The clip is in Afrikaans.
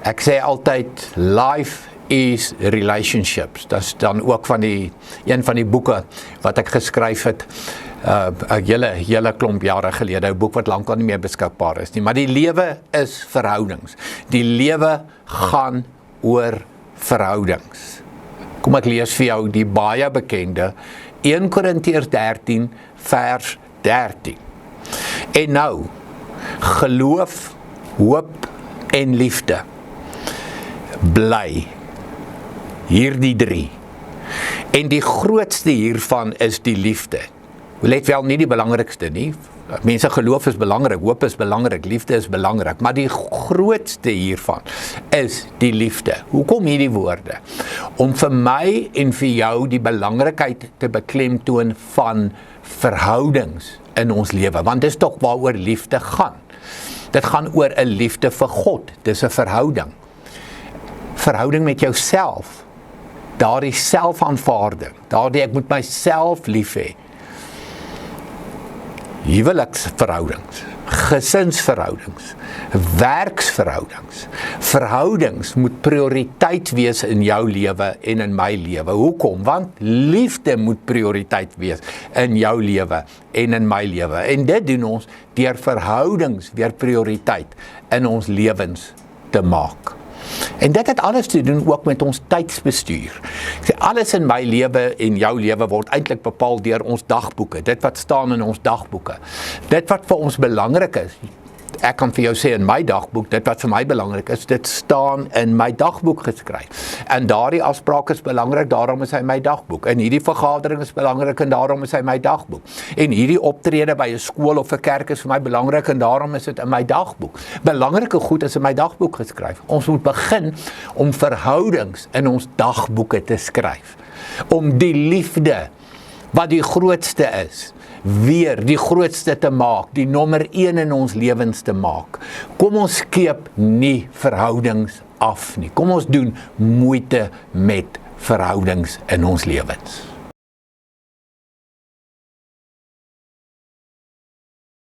Ek sê altyd, life is relationships. Dat is dan ook een van die boeke wat ek geskryf het, 'n hele klomp jare gelede, 'n boek wat lankal nie meer beskikbaar is nie, maar die lewe is verhoudings. Die lewe gaan oor verhoudings. Kom ek lees vir jou die baie bekende 1 Korintiërs 13 vers 13. En nou, geloof, hoop en liefde bly, hierdie 3. En die grootste hiervan is die liefde. Let wel, nie die belangrikste nie. Mense geloof is belangrik, hoop is belangrik, liefde is belangrik, maar die grootste hiervan is die liefde. Hoekom hierdie woorde? Om vir my en vir jou die belangrikheid te beklemtoon van verhoudings in ons lewe, want dis tog waaroor liefde gaan. Dit gaan oor 'n liefde vir God, dis 'n verhouding. Verhouding met jouself, daardie selfaanvaarding, daardie ek moet myself lief hê. Huweliksverhoudings, gesinsverhoudings, werksverhoudings. Verhoudings moet prioriteit wees in jou lewe en in my lewe. Hoekom? Want liefde moet prioriteit wees in jou lewe en in my lewe. En dit doen ons deur verhoudings weer prioriteit in ons lewens te maak. En dit het alles te doen ook met ons tydsbestuur. Alles in my lewe en jou lewe word eintlik bepaal deur ons dagboeke, dit wat staan in ons dagboeke. Dit wat vir ons belangrik is, ek kan vir jou sê in my dagboek, dit wat vir my belangrik is, dit staan in my dagboek geskryf. En daardie afspraak is belangrik, daarom is hy my dagboek. En hierdie vergadering is belangrik en daarom is hy my dagboek. En hierdie optrede by 'n skool of 'n kerk is vir my belangrik en daarom is dit in my dagboek. Belangrike goed is in my dagboek geskryf. Ons moet begin om verhoudings in ons dagboeke te skryf. Om die liefde wat die grootste is, weer die grootste te maak, die nommer 1 in ons lewens te maak. Kom ons skeep nie verhoudings af nie. Kom ons doen moeite met verhoudings in ons lewens.